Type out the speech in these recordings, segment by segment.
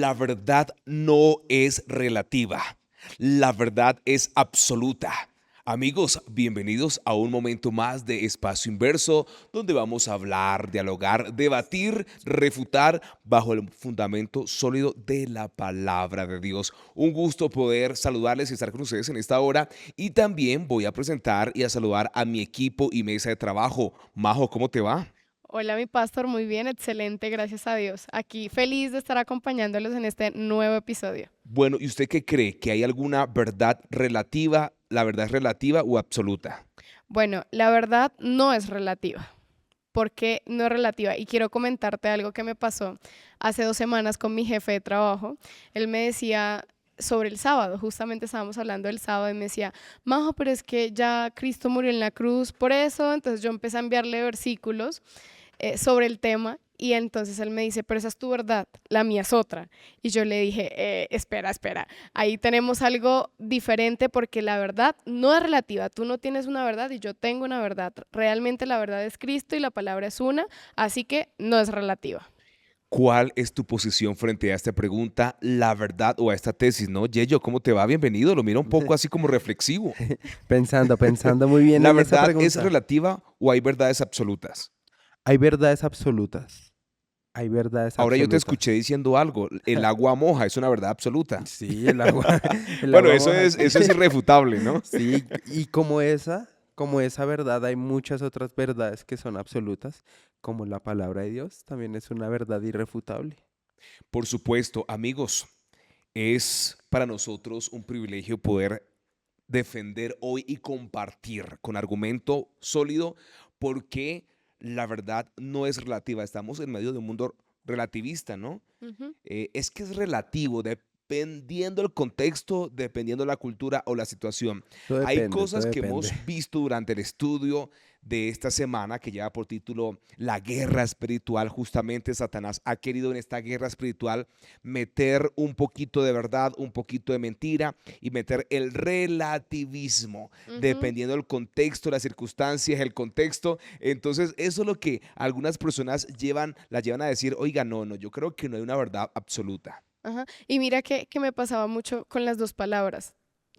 La verdad no es relativa, la verdad es absoluta. Amigos, bienvenidos a un momento más de Espacio Inverso, donde vamos a hablar, dialogar, debatir, refutar bajo el fundamento sólido de la palabra de Dios. Un gusto poder saludarles y estar con ustedes en esta hora. Y también voy a presentar y a saludar a mi equipo y mesa de trabajo. Majo, ¿cómo te va? Hola, mi pastor, muy bien, excelente, gracias a Dios. Aquí feliz de estar acompañándolos en este nuevo episodio. Bueno, ¿y usted qué cree? ¿Que hay alguna verdad relativa? ¿La verdad es relativa o absoluta? Bueno, la verdad no es relativa. ¿Por qué no es relativa? Y quiero comentarte algo que me pasó hace 2 semanas con mi jefe de trabajo. Él me decía sobre el sábado, justamente estábamos hablando del sábado y me decía, Majo, pero es que ya Cristo murió en la cruz por eso. Entonces yo empecé a enviarle versículos sobre el tema y entonces él me dice, pero esa es tu verdad, la mía es otra. Y yo le dije, espera, ahí tenemos algo diferente porque la verdad no es relativa, tú no tienes una verdad y yo tengo una verdad. Realmente la verdad es Cristo y la palabra es una, así que no es relativa. ¿Cuál es tu posición frente a esta pregunta, la verdad o a esta tesis? ¿No? Yeyo, ¿cómo te va? Bienvenido. Lo miro un poco así como reflexivo. Pensando muy bien ¿La en esa verdad es pregunta. relativa o hay verdades absolutas? Hay verdades absolutas. Hay verdades Ahora yo te escuché absolutas. diciendo algo. El agua moja es una verdad absoluta. Sí, el agua, el Bueno, agua eso moja. es, eso es irrefutable, ¿no? Sí, y como esa verdad, hay muchas otras verdades que son absolutas, como la palabra de Dios, también es una verdad irrefutable. Por supuesto, amigos, es para nosotros un privilegio poder defender hoy y compartir con argumento sólido porque la verdad no es relativa. Estamos en medio de un mundo relativista, ¿no? Ujú. Es que es relativo, dependiendo del contexto, dependiendo la cultura o la situación. Hay Todo cosas que depende. hemos visto durante el estudio de esta semana que lleva por título La guerra espiritual. Justamente Satanás ha querido en esta guerra espiritual meter un poquito de verdad, un poquito de mentira y meter el relativismo, Ujú. dependiendo del contexto, las circunstancias, el contexto. Entonces, eso es lo que algunas personas las llevan a decir, oiga, no, yo creo que no hay una verdad absoluta. Ajá. Y mira que me pasaba mucho con las dos palabras.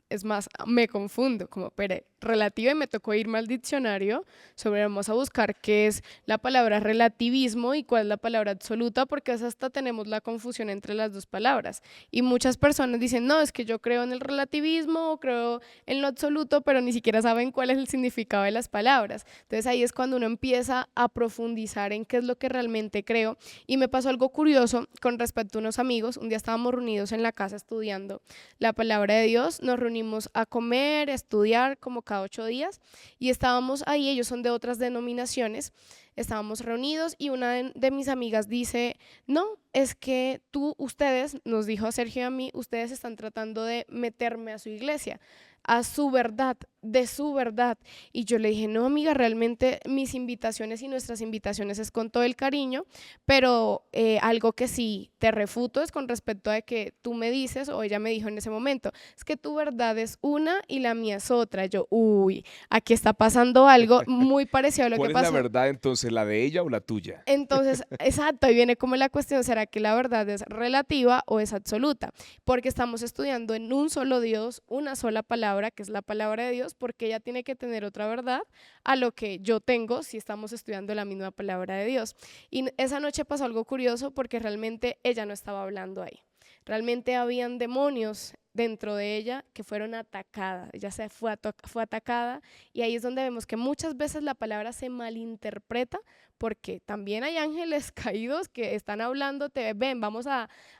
Es más, me confundo, como, pero relativa y me tocó irme al diccionario sobre, vamos a buscar qué es la palabra relativismo y cuál es la palabra absoluta, porque es hasta tenemos la confusión entre las dos palabras. Y muchas personas dicen, no, es que yo creo en el relativismo o creo en lo absoluto, pero ni siquiera saben cuál es el significado de las palabras. Entonces ahí es cuando uno empieza a profundizar en qué es lo que realmente creo. Y me pasó algo curioso con respecto a unos amigos. Un día estábamos reunidos en la casa estudiando la palabra de Dios, nos reunimos a comer, a estudiar como cada 8 días y estábamos ahí, ellos son de otras denominaciones, estábamos reunidos y una de mis amigas dice, no, es que ustedes, nos dijo a Sergio y a mí, ustedes están tratando de meterme a su iglesia, a su verdad, de su verdad. Y yo le dije, no, amiga, realmente mis invitaciones y nuestras invitaciones es con todo el cariño, pero algo que sí te refuto es con respecto a que tú me dices, o ella me dijo en ese momento, es que tu verdad es una y la mía es otra. Yo, uy, aquí está pasando algo muy parecido a lo que ¿Cuál es la pasó. verdad entonces, la de ella o la tuya? Entonces, exacto, ahí viene como la cuestión, ¿será que la verdad es relativa o es absoluta? Porque estamos estudiando en un solo Dios, una sola palabra, que es la palabra de Dios, porque ella tiene que tener otra verdad a lo que yo tengo si estamos estudiando la misma palabra de Dios. Y esa noche pasó algo curioso porque realmente ella no estaba hablando ahí. Realmente habían demonios dentro de ella que fueron atacadas. Ella fue atacada y ahí es donde vemos que muchas veces la palabra se malinterpreta porque también hay ángeles caídos que están hablando, te ven,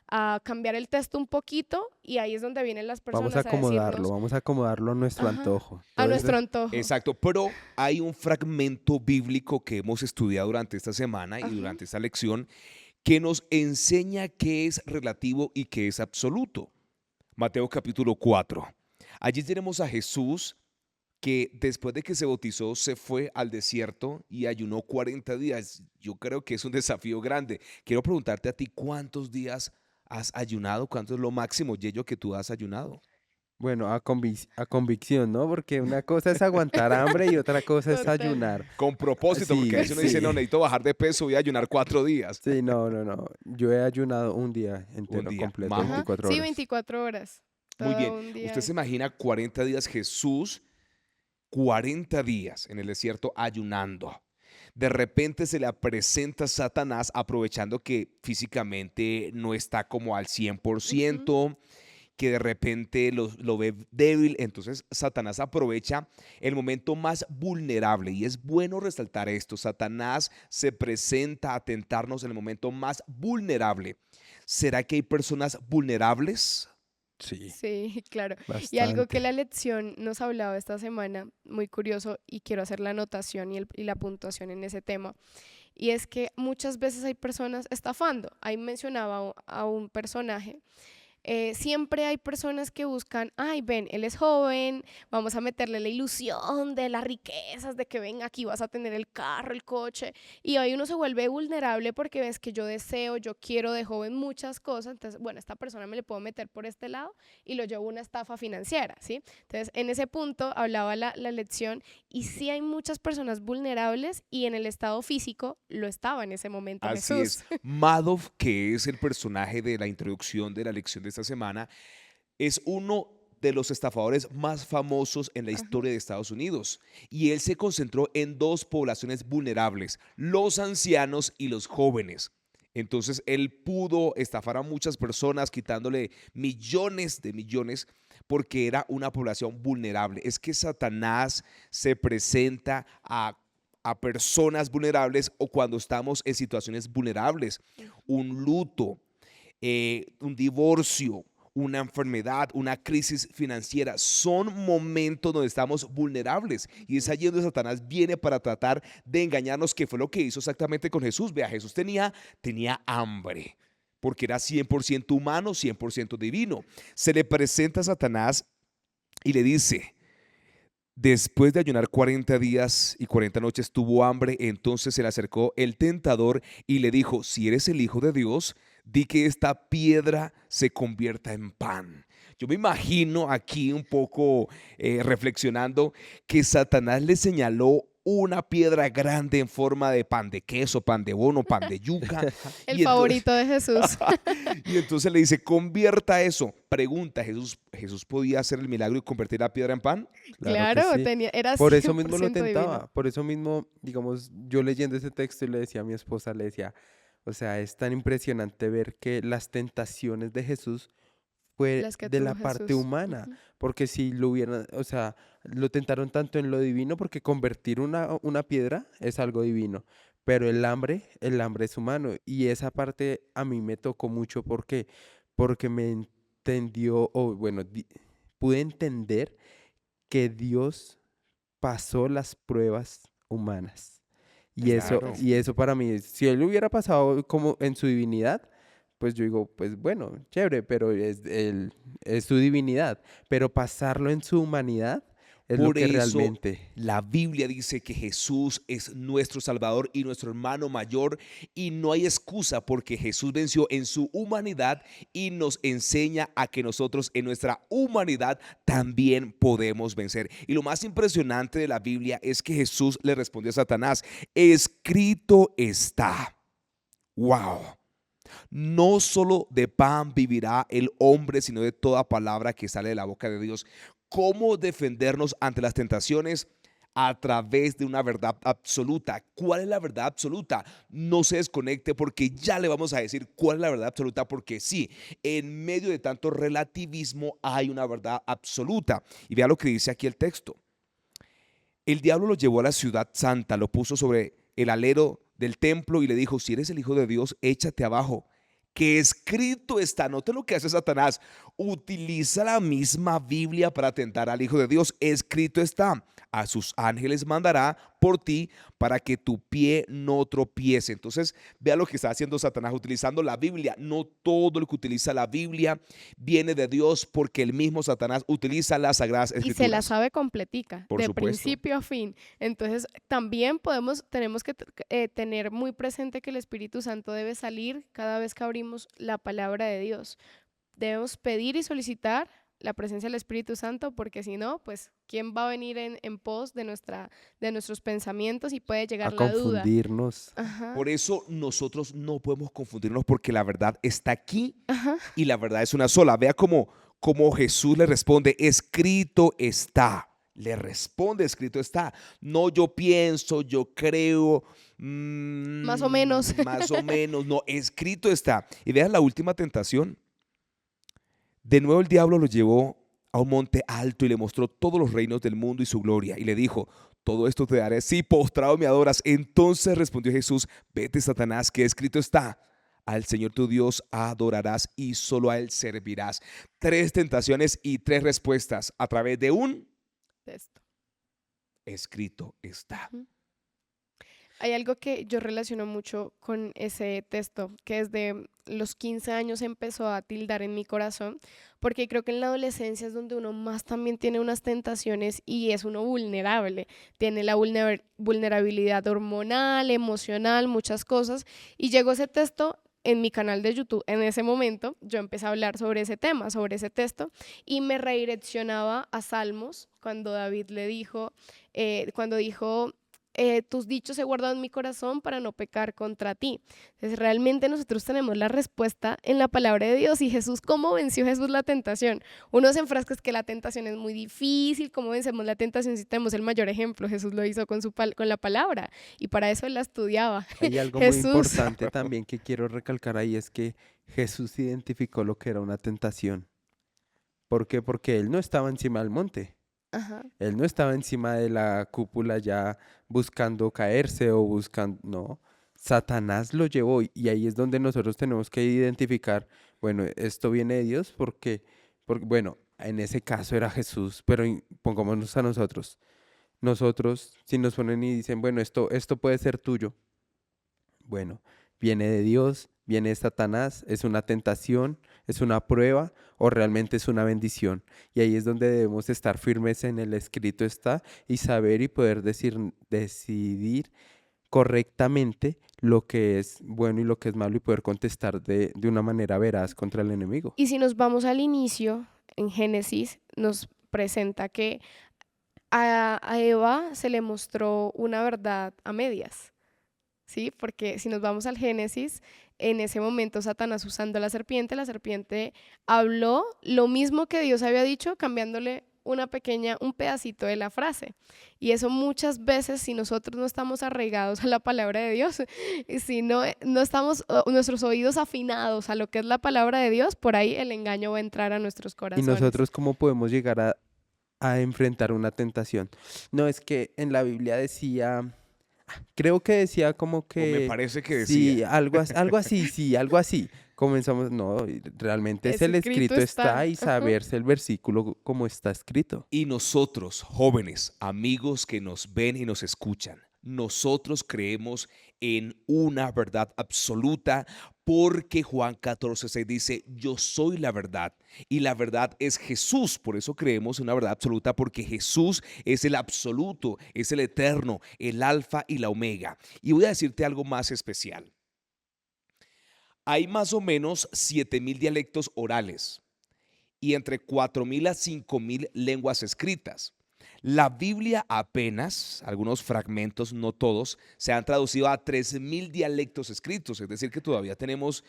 a cambiar el texto un poquito y ahí es donde vienen las personas a decirnos, Vamos a acomodarlo a nuestro ajá, antojo. a Entonces, nuestro antojo. Exacto, pero hay un fragmento bíblico que hemos estudiado durante esta semana y Ajá. durante esta lección que nos enseña qué es relativo y qué es absoluto. Mateo capítulo 4. Allí tenemos a Jesús que después de que se bautizó se fue al desierto y ayunó 40 días. Yo creo que es un desafío grande. Quiero preguntarte a ti, ¿cuántos días has ayunado? ¿Cuánto es lo máximo, Yello, que tú has ayunado? Bueno, a convicción, ¿no? Porque una cosa es aguantar hambre y otra cosa es Total. ayunar. Con propósito, porque a Sí, veces uno dice, no, sí. necesito bajar de peso, voy a ayunar 4 días. Sí, no, no, no. Yo he ayunado un día Un entero, día. completo, Majo, Ajá, 24 sí, horas. 24 horas. muy bien. Todo un ¿Usted día. se imagina 40 días Jesús, 40 días en el desierto ayunando? De repente se le presenta Satanás aprovechando que físicamente no está como al cien por Ujú. ciento que de repente lo ve débil. Entonces Satanás aprovecha el momento más vulnerable y es bueno resaltar esto. Satanás se presenta a tentarnos en el momento más vulnerable. ¿Será que hay personas vulnerables? Sí, Sí, claro. Y algo que bastante. la lección nos hablaba esta semana, muy curioso, y quiero hacer la anotación y la puntuación en ese tema, y es que muchas veces hay personas estafando. Ahí mencionaba a un personaje. Siempre hay personas que buscan, ay, ven, él es joven, vamos a meterle la ilusión de las riquezas, de que ven, aquí vas a tener el carro, el coche, y ahí uno se vuelve vulnerable porque ves que yo deseo, yo quiero de joven muchas cosas, entonces, bueno, esta persona me le puedo meter por este lado y lo llevo a una estafa financiera, ¿sí? Entonces, en ese punto hablaba la lección y sí hay muchas personas vulnerables y en el estado físico lo estaba en ese momento Así es. Jesús. Madoff, que es el personaje de la introducción de la lección de esta semana, es uno de los estafadores más famosos en la Ajá. historia de Estados Unidos. Y él se concentró en dos poblaciones vulnerables, los ancianos y los jóvenes. Entonces él pudo estafar a muchas personas quitándole millones de millones porque era una población vulnerable. Es que Satanás se presenta a personas vulnerables o cuando estamos en situaciones vulnerables, Ujú. un luto, un divorcio, una enfermedad, una crisis financiera, son momentos donde estamos vulnerables y es Ujú. allí donde Satanás viene para tratar de engañarnos, que fue lo que hizo exactamente con Jesús. Vea, Jesús tenía hambre porque era 100% humano, 100% divino. Se le presenta a Satanás y le dice, después de ayunar 40 días y 40 noches tuvo hambre, entonces se le acercó el tentador y le dijo, si eres el Hijo de Dios, di que esta piedra se convierta en pan. Yo me imagino aquí un poco reflexionando que Satanás le señaló una piedra grande en forma de pan de queso, pan de bono, pan de yuca. El Y entonces favorito de Jesús. y entonces le dice, convierta eso. Pregunta, ¿Jesús podía hacer el milagro y convertir la piedra en pan? Claro que Claro, sí. era Por eso mismo lo 100% divino. tentaba. Por eso mismo, digamos, yo leyendo ese texto y le decía a mi esposa, le decía, o sea, es tan impresionante ver que las tentaciones de Jesús fue Las que de tuvo la parte Jesús. humana, Ujú. porque si lo hubieran, o sea, lo tentaron tanto en lo divino, porque convertir una piedra es algo divino, pero el hambre es humano, y esa parte a mí me tocó mucho porque me entendió, o bueno, pude entender que Dios pasó las pruebas humanas. Exacto, Y sí. eso para mí, si él hubiera pasado como en su divinidad, pues yo digo, pues bueno, chévere, pero es su divinidad. Pero pasarlo en su humanidad es lo Por que eso realmente, la Biblia dice que Jesús es nuestro Salvador y nuestro hermano mayor y no hay excusa porque Jesús venció en su humanidad y nos enseña a que nosotros en nuestra humanidad también podemos vencer. Y lo más impresionante de la Biblia es que Jesús le respondió a Satanás, escrito está. Wow. No solo de pan vivirá el hombre, sino de toda palabra que sale de la boca de Dios. ¿Cómo defendernos ante las tentaciones? A través de una verdad absoluta. ¿Cuál es la verdad absoluta? No se desconecte porque ya le vamos a decir cuál es la verdad absoluta, porque sí, en medio de tanto relativismo hay una verdad absoluta. Y vea lo que dice aquí el texto. El diablo lo llevó a la ciudad santa, lo puso sobre el alero del templo y le dijo, si eres el Hijo de Dios, échate abajo, que escrito está. Note lo que hace Satanás. Utiliza la misma Biblia para tentar al Hijo de Dios. Escrito está, a sus ángeles mandará por ti para que tu pie no tropiece. Entonces, vea lo que está haciendo Satanás utilizando la Biblia. No todo lo que utiliza la Biblia viene de Dios porque el mismo Satanás utiliza las Sagradas Y se la Escrituras. sabe completica, Por de supuesto. principio a fin. Entonces, también tenemos que tener muy presente que el Espíritu Santo debe salir cada vez que abrimos la palabra de Dios. Debemos pedir y solicitar la presencia del Espíritu Santo, porque si no, pues, ¿quién va a venir en pos de nuestros pensamientos y puede A llegar la duda? confundirnos. Ajá, Por eso nosotros no podemos confundirnos porque la verdad está aquí ajá. y la verdad es una sola. Vea cómo Jesús le responde, escrito está. Le responde, escrito está. No yo pienso, yo creo, Más o menos. más o menos. No, escrito está. Y vean la última tentación. De nuevo el diablo lo llevó a un monte alto y le mostró todos los reinos del mundo y su gloria. Y le dijo, todo esto te daré si postrado me adoras. Entonces respondió Jesús, vete Satanás, que escrito está. Al Señor tu Dios adorarás y solo a Él servirás. Tres tentaciones y tres respuestas a través de un Esto. escrito está. Ujú. Hay algo que yo relaciono mucho con ese texto, que desde los 15 años empezó a tildar en mi corazón, porque creo que en la adolescencia es donde uno más también tiene unas tentaciones y es uno vulnerable, tiene la vulnerabilidad hormonal, emocional, muchas cosas, y llegó ese texto en mi canal de YouTube. En ese momento yo empecé a hablar sobre ese tema, sobre ese texto, y me redireccionaba a Salmos, cuando David le dijo, cuando dijo tus dichos he guardado en mi corazón para no pecar contra ti. Entonces, realmente nosotros tenemos la respuesta en la palabra de Dios. Y Jesús, ¿cómo venció Jesús la tentación? Uno se enfrasca es que la tentación es muy difícil. ¿Cómo vencemos la tentación si tenemos el mayor ejemplo? Jesús lo hizo con la palabra y para eso él la estudiaba. Hay algo muy Jesús. importante también que quiero recalcar ahí, es que Jesús identificó lo que era una tentación. ¿Por qué? Porque él no estaba encima del monte. Ajá. Él no estaba encima de la cúpula ya buscando caerse o buscando, no. Satanás lo llevó y ahí es donde nosotros tenemos que identificar, bueno, esto viene de Dios porque bueno, en ese caso era Jesús, pero pongámonos a nosotros. Nosotros, si nos ponen y dicen, bueno, esto puede ser tuyo, bueno, viene de Dios, viene de Satanás, es una tentación, es una prueba o realmente es una bendición. Y ahí es donde debemos estar firmes en el escrito está y saber y poder decidir correctamente lo que es bueno y lo que es malo y poder contestar de una manera veraz contra el enemigo. Y si nos vamos al inicio, en Génesis, nos presenta que a Eva se le mostró una verdad a medias. ¿Sí? Porque si nos vamos al Génesis, en ese momento Satanás usando la serpiente habló lo mismo que Dios había dicho, cambiándole un pedacito de la frase. Y eso muchas veces, si nosotros no estamos arraigados a la palabra de Dios, y si no estamos nuestros oídos afinados a lo que es la palabra de Dios, por ahí el engaño va a entrar a nuestros ¿Y corazones. nosotros cómo podemos llegar a enfrentar una tentación? No, es que en la Biblia decía, creo que decía como O me que, parece que sí, decía. algo así, sí, algo así. Comenzamos, no, y realmente es el Escrito escrito está está. y Ajá. saberse el versículo como está escrito. Y nosotros, jóvenes, amigos que nos ven y nos escuchan, nosotros creemos en una verdad absoluta porque Juan 14:6 dice, yo soy la verdad y la verdad es Jesús. Por eso creemos en una verdad absoluta porque Jesús es el absoluto, es el eterno, el alfa y la omega. Y voy a decirte algo más especial. Hay más o menos 7,000 dialectos orales y entre 4,000 a 5,000 lenguas escritas. La Biblia apenas, algunos fragmentos, no todos, se han traducido a 3,000 dialectos escritos, es decir, que todavía tenemos,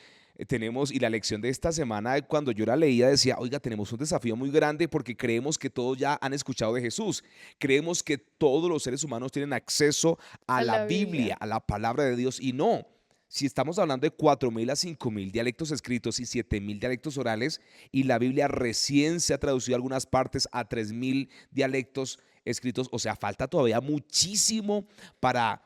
y la lección de esta semana, cuando yo la leía, decía, oiga, tenemos un desafío muy grande porque creemos que todos ya han escuchado de Jesús, creemos que todos los seres humanos tienen acceso a A la la Biblia, Biblia. a la palabra de Dios, y no. Si estamos hablando de 4,000 a 5,000 dialectos escritos y 7,000 dialectos orales, y la Biblia recién se ha traducido a algunas partes a 3,000 dialectos escritos, o sea, falta todavía muchísimo para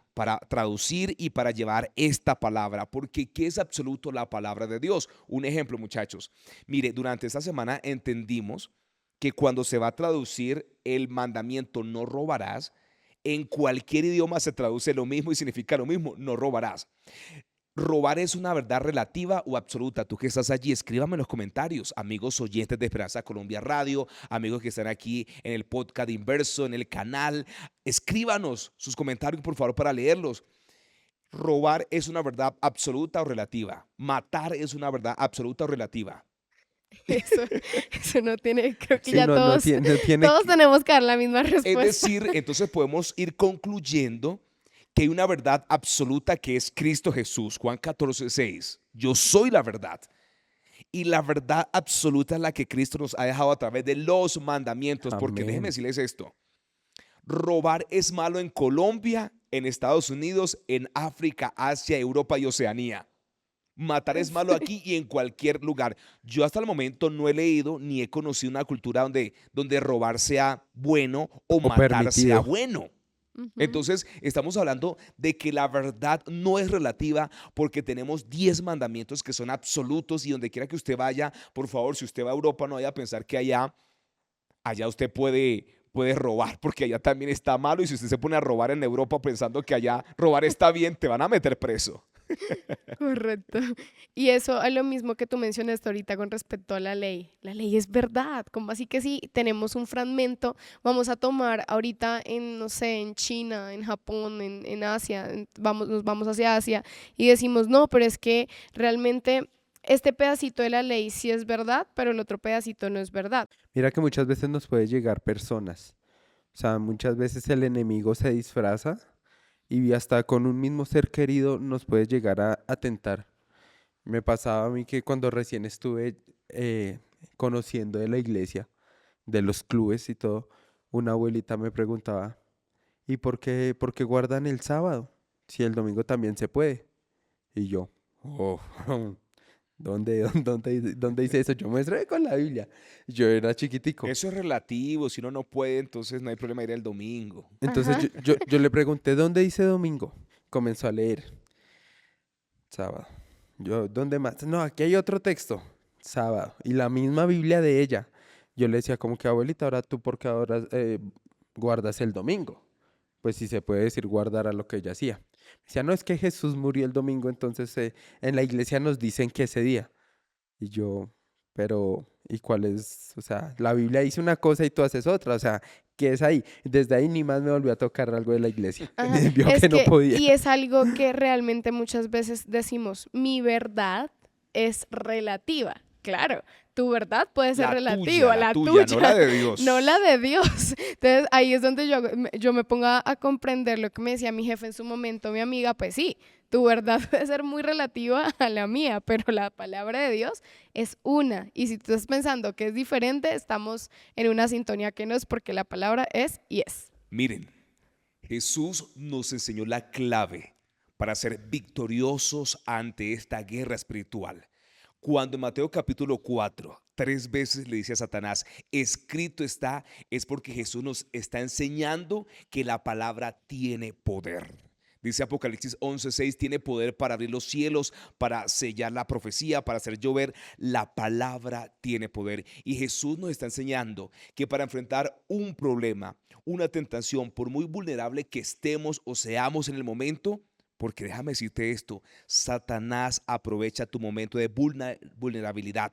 traducir y para llevar esta palabra, porque ¿qué es absoluto la palabra de Dios? Un ejemplo, muchachos. Mire, durante esta semana entendimos que cuando se va a traducir el mandamiento no robarás, en cualquier idioma se traduce lo mismo y significa lo mismo, no robarás. ¿Robar es una verdad relativa o absoluta? Tú que estás allí, escríbame en los comentarios, amigos oyentes de Esperanza Colombia Radio, amigos que están aquí en el podcast Inverso, en el canal. Escríbanos sus comentarios, por favor, para leerlos. ¿Robar es una verdad absoluta o relativa? ¿Matar es una verdad absoluta o relativa? Eso, eso no tiene, creo que Sí, ya no todos, tiene, no tiene todos tenemos que dar la misma Es respuesta. decir, entonces podemos ir concluyendo que hay una verdad absoluta que es Cristo Jesús. Juan 14:6. Yo soy la verdad. Y la verdad absoluta es la que Cristo nos ha dejado a través de los mandamientos. Porque déjenme Amén. decirles esto. Robar es malo en Colombia, en Estados Unidos, en África, Asia, Europa y Oceanía. Matar es malo aquí y en cualquier lugar. Yo hasta el momento no he leído ni he conocido una cultura donde robar sea bueno o O matar sea permitido. bueno. Ujú. Entonces, estamos hablando de que la verdad no es relativa porque tenemos 10 mandamientos que son absolutos y donde quiera que usted vaya, por favor, si usted va a Europa, no vaya a pensar que allá usted puede robar porque allá también está malo y si usted se pone a robar en Europa pensando que allá robar está bien, te van a meter preso. Correcto. Y eso es lo mismo que tú mencionaste ahorita con respecto a la ley. La ley es verdad. ¿Cómo así que si tenemos un fragmento, vamos a tomar ahorita en, no sé, en China, en Japón, en Asia, nos vamos hacia Asia y decimos, no, pero es que realmente este pedacito de la ley sí es verdad, pero el otro pedacito no es verdad. Mira que muchas veces nos puede llegar personas. O sea, muchas veces el enemigo se disfraza y hasta con un mismo ser querido nos puede llegar a tentar. Me pasaba a mí que cuando recién estuve conociendo de la iglesia, de los clubes y todo, una abuelita me preguntaba, ¿y por qué guardan el sábado? Si el domingo también se puede. Y yo, oh, ¿dónde dice eso? Yo muestre con la Biblia. Yo era chiquitico. Eso es relativo, si uno no puede, entonces no hay problema ir el domingo. Entonces Ajá. yo le pregunté, ¿dónde dice domingo? Comenzó a leer, sábado. Yo, ¿dónde más? No, aquí hay otro texto, sábado. Y la misma Biblia de ella. Yo le decía como que, abuelita, ahora tú, ¿por qué ahora guardas el domingo? Pues si se puede decir guardar a lo que ella hacía. Decía, no, es que Jesús murió el domingo, entonces en la iglesia nos dicen que ese día. Y yo, pero, ¿y cuál es? O sea, la Biblia dice una cosa y tú haces otra, o sea, ¿qué es ahí? Desde ahí ni más me volvió a tocar algo de la iglesia. Ajá. Vio Es que no que, podía. y es algo que realmente muchas veces decimos, mi verdad es relativa. Claro, tu verdad puede ser relativa, La la tuya, no la tuya, de no Dios. la de Dios. Entonces ahí es donde yo me pongo a comprender lo que me decía mi jefe en su momento, mi amiga, pues sí, tu verdad puede ser muy relativa a la mía, pero la palabra de Dios es una. Y si tú estás pensando que es diferente, estamos en una sintonía que no es porque la palabra es y es. Miren, Jesús nos enseñó la clave para ser victoriosos ante esta guerra espiritual. Cuando en Mateo capítulo 4, 3 veces le dice a Satanás, escrito está, es porque Jesús nos está enseñando que la palabra tiene poder. Dice Apocalipsis 11:6, tiene poder para abrir los cielos, para sellar la profecía, para hacer llover. La palabra tiene poder. Y Jesús nos está enseñando que para enfrentar un problema, una tentación, por muy vulnerable que estemos o seamos en el momento, porque déjame decirte esto, Satanás aprovecha tu momento de vulnerabilidad.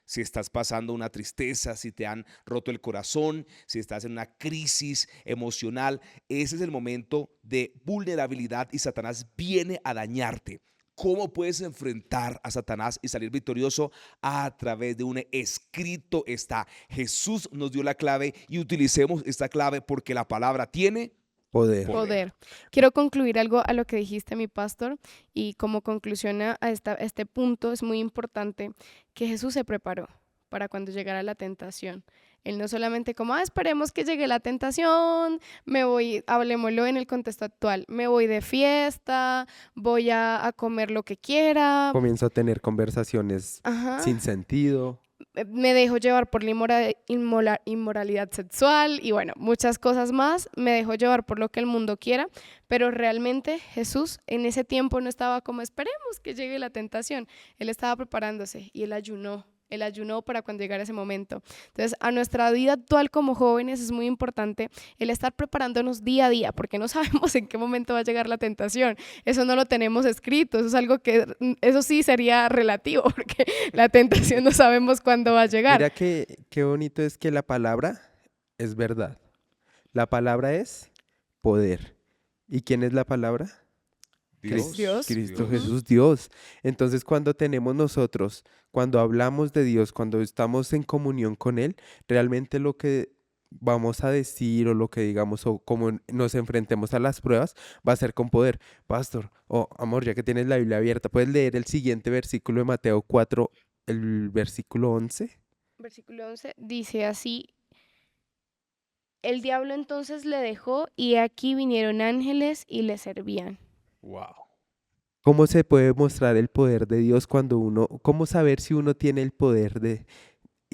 Si estás pasando una tristeza, si te han roto el corazón, si estás en una crisis emocional, ese es el momento de vulnerabilidad y Satanás viene a dañarte. ¿Cómo puedes enfrentar a Satanás y salir victorioso? A través de un escrito está. Jesús nos dio la clave y utilicemos esta clave porque la palabra tiene Poder. poder. Poder. Quiero concluir algo a lo que dijiste, mi pastor, y como conclusión a este punto es muy importante que Jesús se preparó para cuando llegara la tentación. Él no solamente como, esperemos que llegue la tentación, me voy, hablemoslo en el contexto actual, me voy de fiesta, voy a comer lo que quiera, Comienzo a tener conversaciones sin ajá, sentido. me dejo llevar por la inmoralidad sexual y bueno, muchas cosas más, me dejo llevar por lo que el mundo quiera, pero realmente Jesús en ese tiempo no estaba como esperemos que llegue la tentación, él estaba preparándose y él ayunó para cuando llegara ese momento. Entonces, a nuestra vida actual como jóvenes es muy importante el estar preparándonos día a día, porque no sabemos en qué momento va a llegar la tentación. Eso no lo tenemos escrito, eso es algo que, eso sí sería relativo, porque la tentación no sabemos cuándo va a llegar. Mira qué bonito es que la palabra es verdad. La palabra es poder. ¿Y quién es la palabra? Dios. Dios. Cristo Ujú. Jesús, Dios. Entonces, cuando hablamos de Dios, cuando estamos en comunión con Él, realmente lo que vamos a decir o lo que digamos o como nos enfrentemos a las pruebas va a ser con poder. Pastor, o amor, ya que tienes la Biblia abierta, ¿puedes leer el siguiente versículo de Mateo 4, el versículo 11? Versículo 11 dice así: el diablo entonces le dejó y aquí vinieron ángeles y le servían. Wow. ¿Cómo se puede mostrar el poder de Dios cuando cómo saber si uno tiene el poder de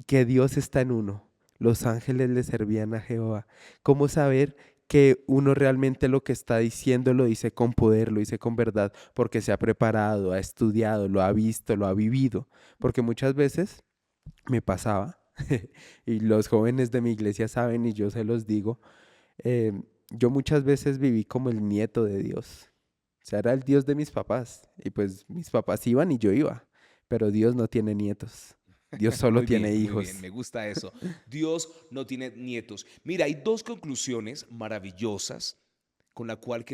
que Dios está en uno? Los ángeles le servían a Jehová. ¿Cómo saber que uno realmente lo que está diciendo lo dice con poder, lo dice con verdad? Porque se ha preparado, ha estudiado, lo ha visto, lo ha vivido. Porque muchas veces me pasaba, y los jóvenes de mi iglesia saben y yo se los digo, eh, yo muchas veces viví como el nieto de Dios. O sea, era el Dios de mis papás. Y pues mis papás iban y yo iba. Pero Dios no tiene nietos. Dios solo Muy tiene bien, muy hijos. bien, me gusta eso. Dios no tiene nietos. Mira, hay dos conclusiones maravillosas con las cuales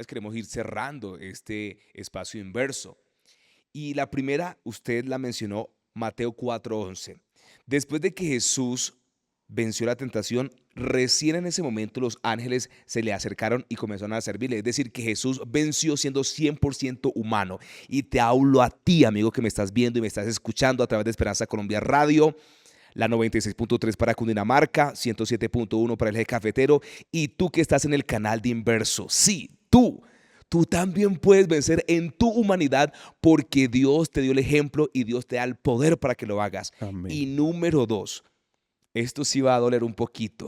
queremos ir cerrando este espacio inverso. Y la primera, usted la mencionó, Mateo 4:11. Después de que Jesús venció la tentación, recién en ese momento los ángeles se le acercaron y comenzaron a servirle. Es decir, que Jesús venció siendo 100% humano. Y te hablo a ti, amigo, que me estás viendo y me estás escuchando a través de Esperanza Colombia Radio, la 96.3 para Cundinamarca, 107.1 para el eje cafetero, y tú que estás en el canal de Inverso. Sí, tú también puedes vencer en tu humanidad porque Dios te dio el ejemplo y Dios te da el poder para que lo hagas. Amén. Y número dos, esto sí va a doler un poquito.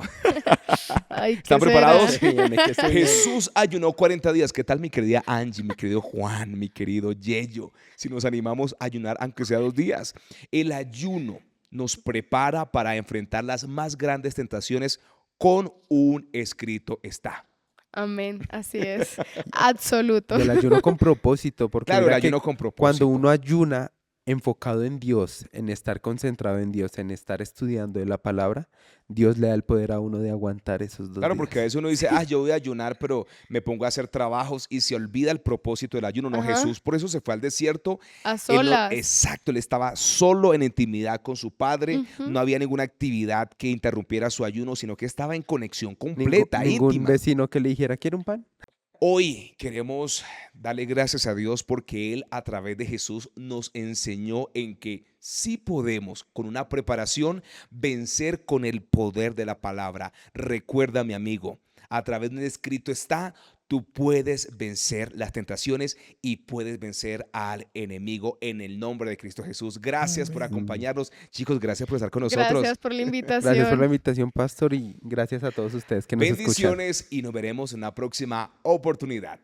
Ay, ¿qué ¿Están será? preparados? Se viene, que se viene. Jesús ayunó 40 días. ¿Qué tal mi querida Angie, mi querido Juan, mi querido Yeyo? Si nos animamos a ayunar aunque sea 2 días. El ayuno nos prepara para enfrentar las más grandes tentaciones con un escrito está. Amén, así es. Absoluto. Y el ayuno con propósito, porque Claro, el mira que ayuno con cuando propósito. uno ayuna enfocado en Dios, en estar concentrado en Dios, en estar estudiando de la palabra, Dios le da el poder a uno de aguantar esos 2 Claro, días. porque a veces uno dice, yo voy a ayunar, pero me pongo a hacer trabajos y se olvida el propósito del ayuno. No, Ajá. Jesús por eso se fue al desierto. A Él no- solas. exacto, él estaba solo en intimidad con su padre. Ujú. No había ninguna actividad que interrumpiera su ayuno, sino que estaba en conexión Ningún, completa, ningún íntima. vecino que le dijera, ¿quiere un pan? Hoy queremos darle gracias a Dios porque Él a través de Jesús nos enseñó en que sí podemos con una preparación vencer con el poder de la palabra. Recuerda, mi amigo, a través del escrito está, tú puedes vencer las tentaciones y puedes vencer al enemigo en el nombre de Cristo Jesús. Gracias por Amén. acompañarnos. Chicos, gracias por estar con nosotros. Gracias por la Gracias por la invitación. invitación, pastor, y gracias a todos ustedes que nos escuchan. Bendiciones y nos veremos en una próxima oportunidad.